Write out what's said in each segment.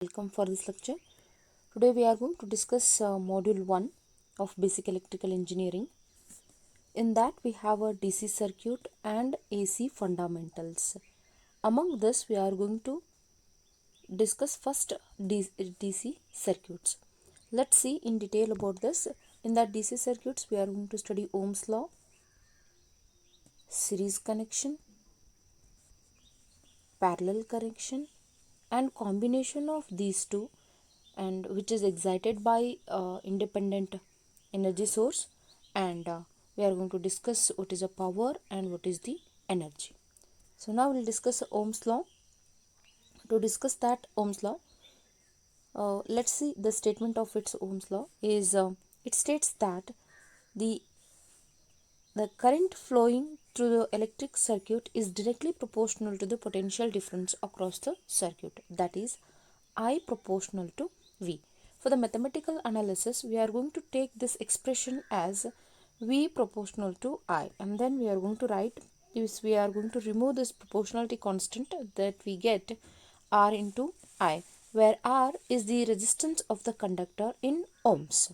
Welcome for this lecture. Today we are going to discuss module 1 of basic electrical engineering. In that we have a DC circuit and AC fundamentals. Among this we are going to discuss first DC circuits. Let's see in detail about this. In that DC circuits we are going to study Ohm's law, series connection, parallel connection, and combination of these two, and which is excited by independent energy source, and we are going to discuss what is a power and what is the energy. So now we'll discuss Ohm's law. To discuss that Ohm's law, let's see the statement of its Ohm's law is it states that the current flowing through the electric circuit is directly proportional to the potential difference across the circuit, that is I proportional to V. For the mathematical analysis, we are going to take this expression as V proportional to I, and then we are going to write this. We are going to remove this proportionality constant that we get R into I, where R is the resistance of the conductor in ohms.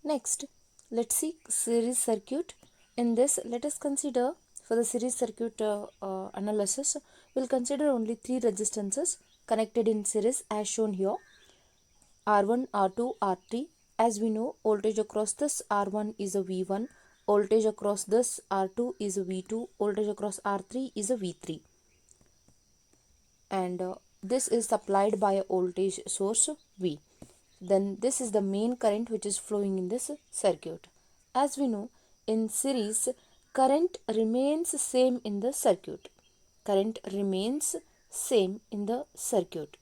Next, let's see series circuit. In this, let us consider for the series circuit analysis, we'll consider only three resistances connected in series as shown here: R1, R2, R3. As we know, voltage across this R1 is a V1, voltage across this R2 is a V2, voltage across R3 is a V3, and this is supplied by a voltage source V. Then this is the main current which is flowing in this circuit. As we know, in series, current remains same in the circuit. Current remains same in the circuit.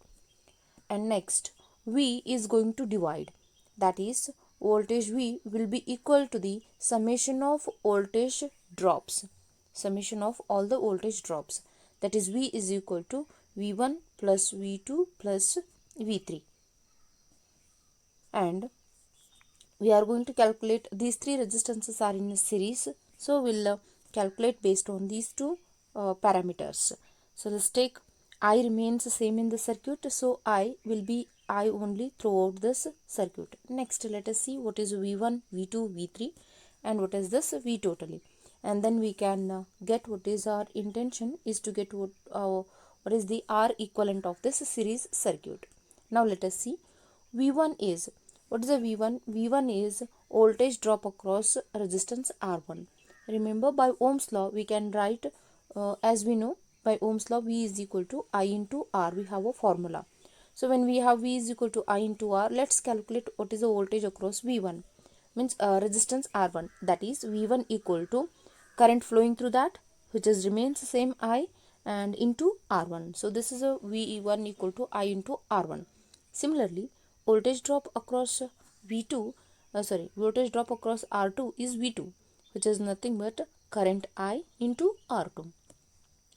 And next, V is going to divide. That is, voltage V will be equal to the summation of voltage drops. Summation of all the voltage drops. That is, V is equal to V1 plus V2 plus V3. And we are going to calculate, these three resistances are in a series, so we'll calculate based on these two parameters. So let's take I remains the same in the circuit, so I will be I only throughout this circuit. Next, let us see what is V1, V2, V3 and what is this V totally, and then we can get what is our intention is to get what is the R equivalent of this series circuit. Now let us see. V1 is, what is a V1? V1 is voltage drop across resistance R1. Remember, by Ohm's law we can write as we know, by Ohm's law V is equal to I into R. We have a formula. So when we have V is equal to I into R, let's calculate what is the voltage across V1, means resistance R1. That is, V1 equal to current flowing through that, which is remains the same I, and into R1. So this is a V1 equal to I into R1. Similarly, voltage drop across voltage drop across R2 is V2, which is nothing but current I into R2.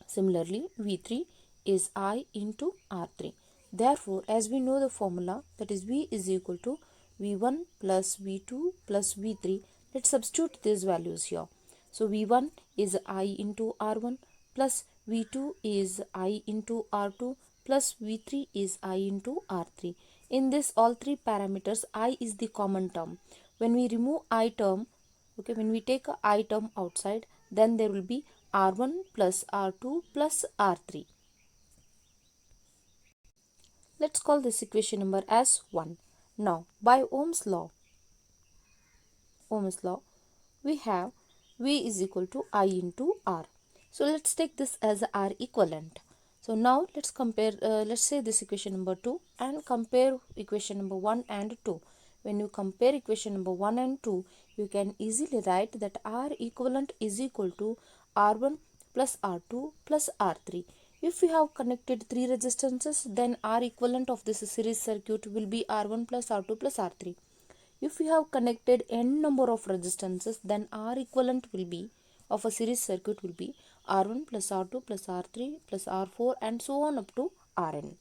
Similarly, V3 is I into R3. Therefore, as we know the formula, that is V is equal to V1 plus V2 plus V3, let's substitute these values here. So V1 is I into R1 plus V2 is I into R2 plus V3 is I into R3. In this all three parameters, I is the common term. When we remove I term, okay, when we take a I term outside, then there will be R1 plus R2 plus R3. Let's call this equation number as 1. Now, by Ohm's law, we have V is equal to I into R. So let's take this as R equivalent. So now let's compare, let's say this equation number 2 and compare equation number 1 and 2. When you compare equation number 1 and 2, you can easily write that R equivalent is equal to R1 plus R2 plus R3. If we have connected three resistances, then R equivalent of this series circuit will be R1 plus R2 plus R3. If we have connected n number of resistances, then R equivalent will be of a series circuit will be R1 plus R2 plus R3 plus R4 and so on up to Rn.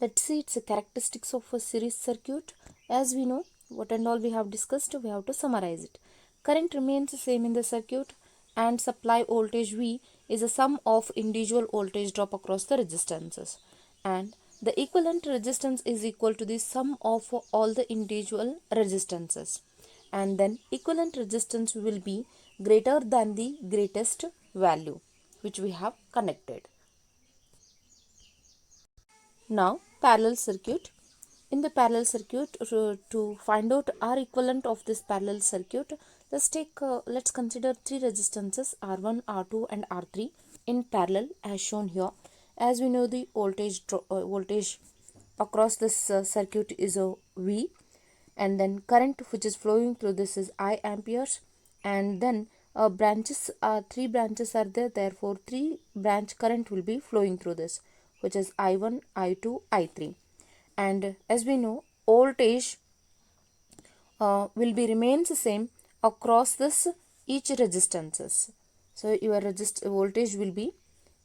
Let's see its characteristics of a series circuit. As we know, what and all we have discussed, we have to summarize it. Current remains the same in the circuit and supply voltage V is a sum of individual voltage drop across the resistances, and the equivalent resistance is equal to the sum of all the individual resistances, and then equivalent resistance will be greater than the greatest value which we have connected. Now parallel circuit. In the parallel circuit, to find out R equivalent of this parallel circuit, let's consider three resistances R1, R2 and R3 in parallel as shown here. As we know, the voltage across this circuit is a V, and then current which is flowing through this is I amperes, and then three branches are there, therefore three branch current will be flowing through this, which is I1, I2, I3. And as we know, voltage will be remains the same across this each resistances. So your voltage will be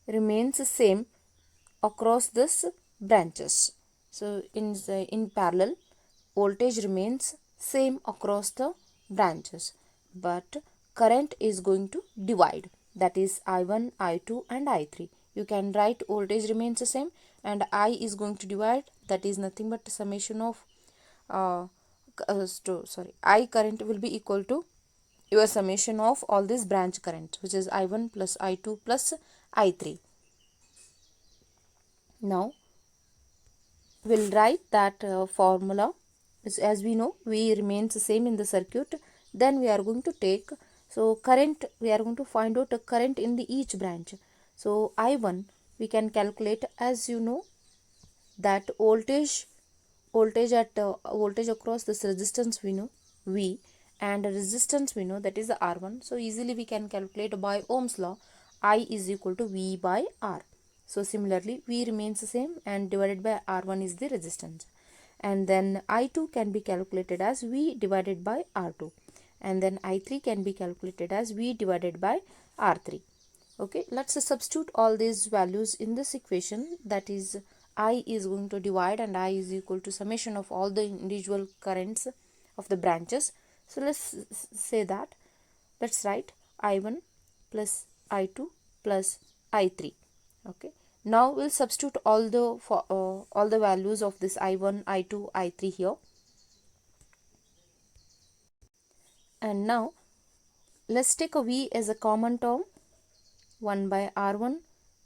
remains the same across this branches. So in parallel, voltage remains same across the branches, but current is going to divide, that is I1, I2 and I3. You can write voltage remains the same and I is going to divide, that is nothing but summation of I current will be equal to your summation of all these branch current, which is I1 plus I2 plus I3. Now we'll write that formula. As we know, V remains the same in the circuit. Then we are going to take, so current, we are going to find out a current in the each branch. So I1 we can calculate, as you know, that voltage across this resistance we know V, and resistance we know, that is the R1. So easily we can calculate by Ohm's law, I is equal to V by R. So similarly, V remains the same and divided by R1 is the resistance. And then I2 can be calculated as V divided by R2. And then I3 can be calculated as V divided by R3. Okay, let's substitute all these values in this equation, that is I is going to divide and I is equal to summation of all the individual currents of the branches. So let's say that, let's write I1 plus I2 plus I3. Okay, now we'll substitute all the values of this I1, I2, I3 here. And now let's take a V as a common term, 1 by R1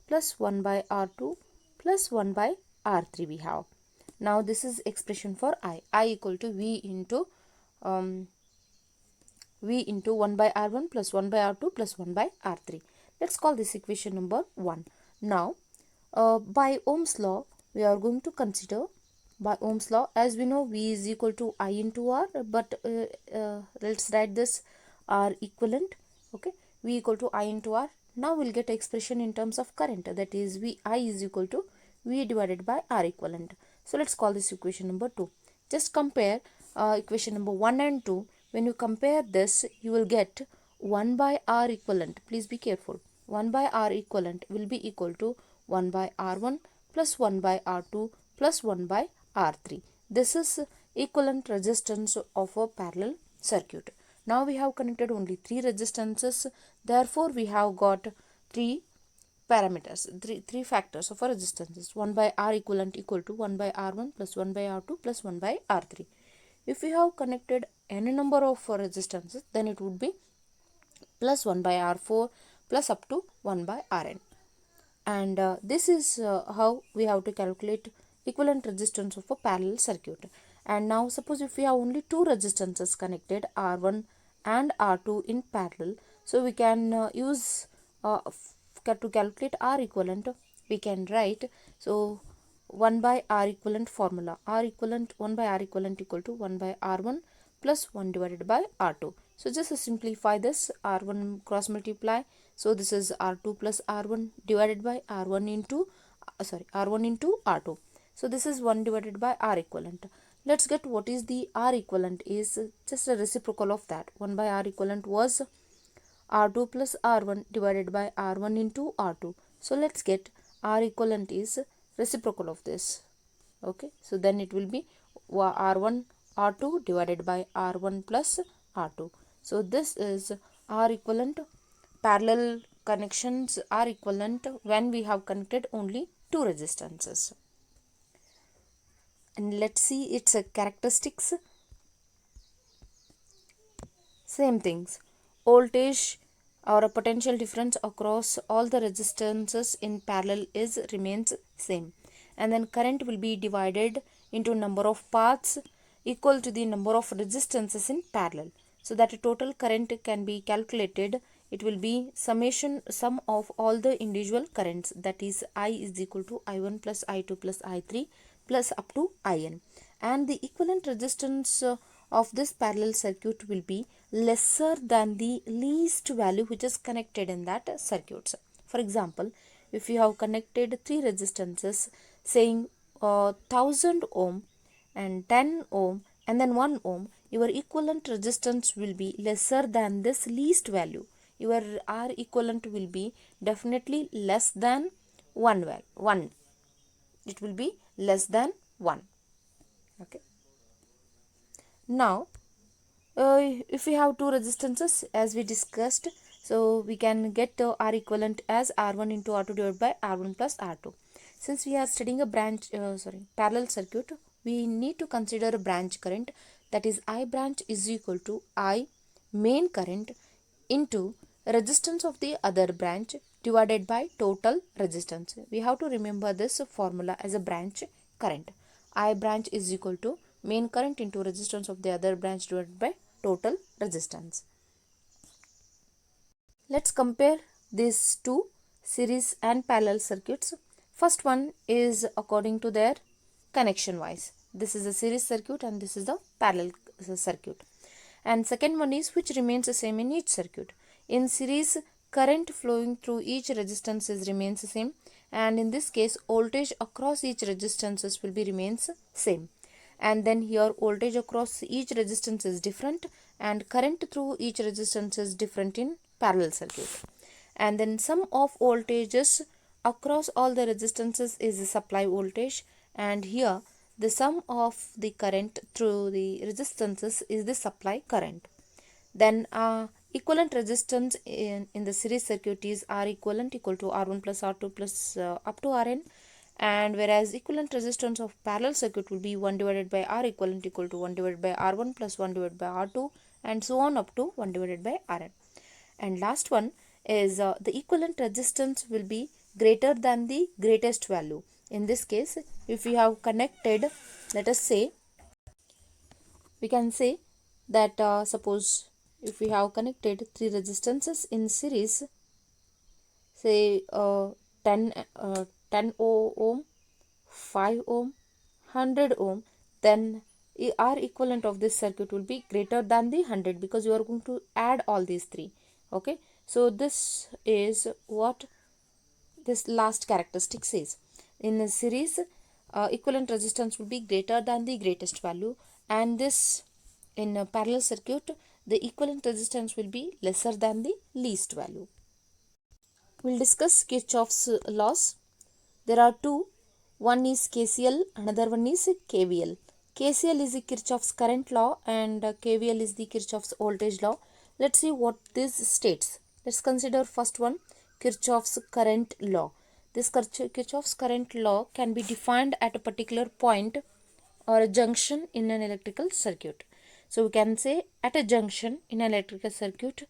plus 1 by R2 plus 1 by R3 we have. Now this is expression for I equal to V into 1 by R1 plus 1 by R2 plus 1 by R3. Let's call this equation number 1. Now by Ohm's law we are going to consider, by Ohm's law, as we know, V is equal to I into R, but let's write this R equivalent. Okay, V equal to I into R. Now we'll get expression in terms of current, that is I is equal to V divided by R equivalent. So let's call this equation number 2. Just compare equation number 1 and 2. When you compare this, you will get 1 by R equivalent. Please be careful. 1 by R equivalent will be equal to 1 by R1 plus 1 by R2 plus 1 by R3. This is equivalent resistance of a parallel circuit. Now we have connected only 3 resistances. Therefore, we have got 3 parameters, three factors of our resistances. 1 by R equivalent equal to 1 by R1 plus 1 by R2 plus 1 by R3. If we have connected any number of resistances, then it would be plus 1 by R4 plus up to 1 by Rn. And this is how we have to calculate equivalent resistance of a parallel circuit. And now suppose if we have only 2 resistances connected, R1 and R2 in parallel, so we can use to calculate R equivalent, we can write, so 1 by R equivalent formula, R equivalent 1 by R equivalent equal to 1 by R1 plus 1 divided by R2. So just to simplify this, R1 cross multiply, so this is R2 plus R1 divided by R1 into R2. So this is 1 divided by R equivalent. Let's get what is the R equivalent, is just a reciprocal of that. 1 by R equivalent was R2 plus R1 divided by R1 into R2. So let's get R equivalent is reciprocal of this. Okay, so then it will be R1 R2 divided by R1 plus R2. So this is R equivalent parallel connections are equivalent when we have connected only two resistances. And let's see its characteristics. Same things. Voltage or a potential difference across all the resistances in parallel is remains same. And then current will be divided into number of paths equal to the number of resistances in parallel. So that a total current can be calculated. It will be sum of all the individual currents, that is I is equal to I1 plus I2 plus I3 plus up to IN. And the equivalent resistance of this parallel circuit will be lesser than the least value which is connected in that circuit. For example, if you have connected three resistances saying 1000 ohm and 10 ohm and then 1 ohm, your equivalent resistance will be lesser than this least value. Your R equivalent will be definitely less than 1. It will be less than 1. Okay. Now, if we have two resistances as we discussed, so we can get the R equivalent as R1 into R2 divided by R1 plus R2. Since we are studying a parallel circuit, we need to consider a branch current, that is I branch is equal to I main current into resistance of the other branch divided by total resistance. We have to remember this formula as a branch current. I branch is equal to main current into resistance of the other branch divided by total resistance. Let's compare these two series and parallel circuits. First one is according to their connection wise. This is a series circuit and this is the parallel circuit. And second one is which remains the same in each circuit. In series, current flowing through each resistance remains the same, and in this case voltage across each resistances will be remains same. And then here voltage across each resistance is different and current through each resistance is different in parallel circuit. And then sum of voltages across all the resistances is the supply voltage, and here the sum of the current through the resistances is the supply current. Then equivalent resistance in the series circuit is R equivalent equal to R1 plus R2 plus up to Rn, and whereas equivalent resistance of parallel circuit will be 1 divided by R equivalent equal to 1 divided by R1 plus 1 divided by R2 and so on up to 1 divided by Rn. And last one is the equivalent resistance will be greater than the greatest value. In this case, if we have connected, let us say, we can say that suppose if we have connected three resistances in series, say 10 ohm, 5 ohm, 100 ohm, then R equivalent of this circuit will be greater than the 100 because you are going to add all these three. Okay, so this is what this last characteristic says. In a series, equivalent resistance will be greater than the greatest value, and this in a parallel circuit the equivalent resistance will be lesser than the least value. We'll discuss Kirchhoff's laws. There are two. One is KCL, another one is KVL. KCL is the Kirchhoff's current law and KVL is the Kirchhoff's voltage law. Let's see what this states. Let's consider first one, Kirchhoff's current law. This Kirchhoff's current law can be defined at a particular point or a junction in an electrical circuit. So we can say at a junction in an electrical circuit,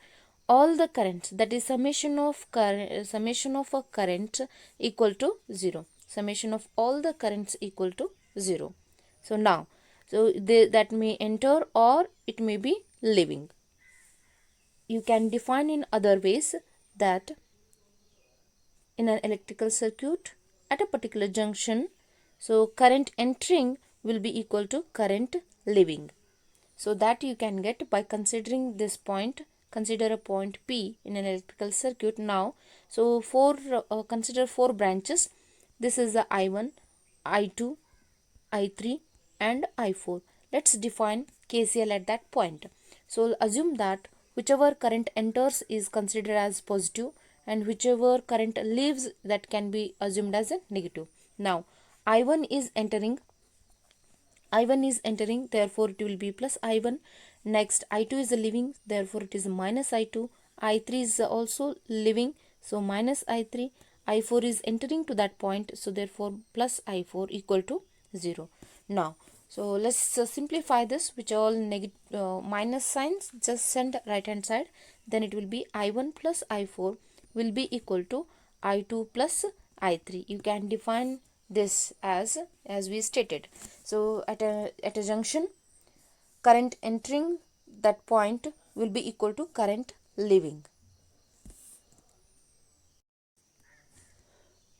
all the currents, that is summation of a current equal to 0. Summation of all the currents equal to 0. So now, that may enter or it may be leaving. You can define in other ways that in an electrical circuit at a particular junction, so current entering will be equal to current leaving. So that you can get by considering this point. Consider a point P in an electrical circuit now. So consider 4 branches. This is the I1, I2, I3 and I4. Let's define KCL at that point. So assume that whichever current enters is considered as positive and whichever current leaves, that can be assumed as a negative. Now I1 is entering, therefore it will be plus I1. Next I2 is leaving, therefore it is minus I2. I3 is also leaving, So minus I3, I4 is entering to that point, so therefore plus I4 equal to 0. Now, so let's simplify this, which are all minus signs, just send right hand side, then it will be I1 plus I4 will be equal to I2 plus I3. You can define this as we stated. So at a junction, current entering that point will be equal to current leaving.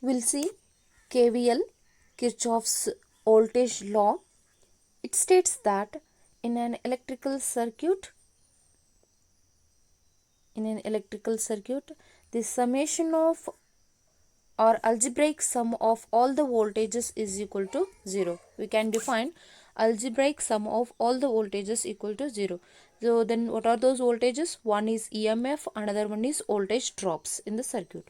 We'll see KVL, Kirchhoff's voltage law. It states that in an electrical circuit, the summation of or algebraic sum of all the voltages is equal to 0. We can define algebraic sum of all the voltages equal to 0. So then what are those voltages? One is EMF, another one is voltage drops in the circuit.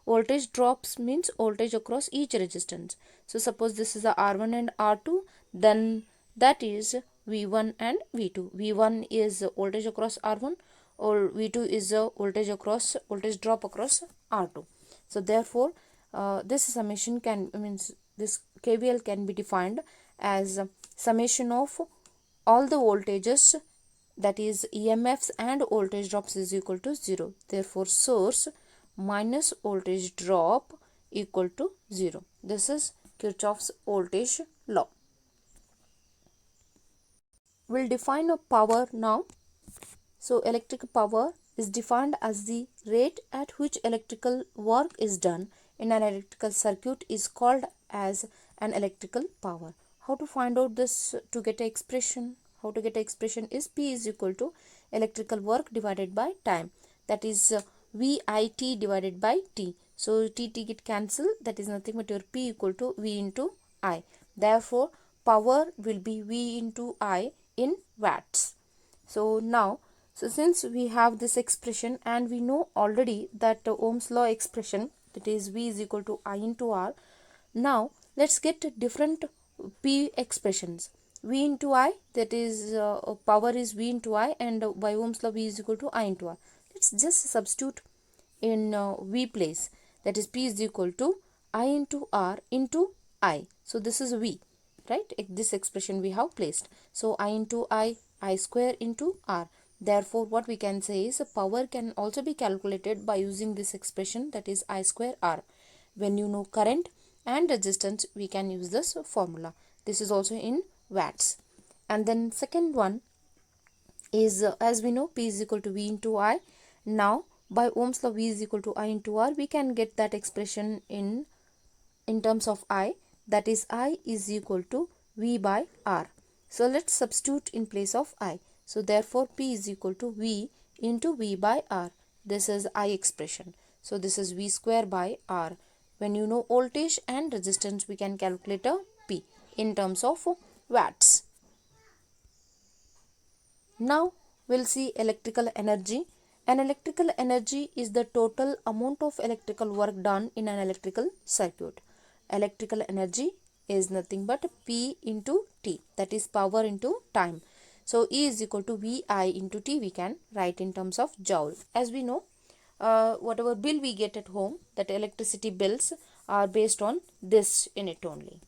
Voltage drops means voltage across each resistance. So suppose this is a R1 and R2, then that is V1 and V2. V1 is voltage across R1, or V2 is a voltage drop across R2. So therefore this summation this KVL can be defined as summation of all the voltages, that is EMFs and voltage drops, is equal to 0. Therefore source minus voltage drop equal to 0. This is Kirchhoff's voltage law. We'll define a power now. So electric power is defined as the rate at which electrical work is done in an electrical circuit is called as an electrical power. How to find out this to get an expression? How to get an expression is P is equal to electrical work divided by time. That is VIT divided by T. So T get cancelled. That is nothing but your P equal to V into I. Therefore, power will be V into I in watts. So now, since we have this expression and we know already that Ohm's law expression, that is V is equal to I into R. Now let's get different P expressions. V into I, that is power is V into I, and by Ohm's law V is equal to I into R. Let's just substitute in V place, that is P is equal to I into R into I. So this is V, right? This expression we have placed. So I into I square into R. Therefore what we can say is power can also be calculated by using this expression, that is I square R. When you know current and resistance, we can use this formula. This is also in watts. And then second one is as we know P is equal to V into I. Now by Ohm's law V is equal to I into R, we can get that expression in terms of I, that is I is equal to V by R. So let's substitute in place of I. So therefore P is equal to V into V by R. This is I expression. So this is V square by R. When you know voltage and resistance, we can calculate a P in terms of watts. Now we'll see electrical energy. An electrical energy is the total amount of electrical work done in an electrical circuit. Electrical energy is nothing but P into T, that is power into time. So E is equal to VI into T, we can write in terms of joule. As we know, whatever bill we get at home, that electricity bills are based on this unit only.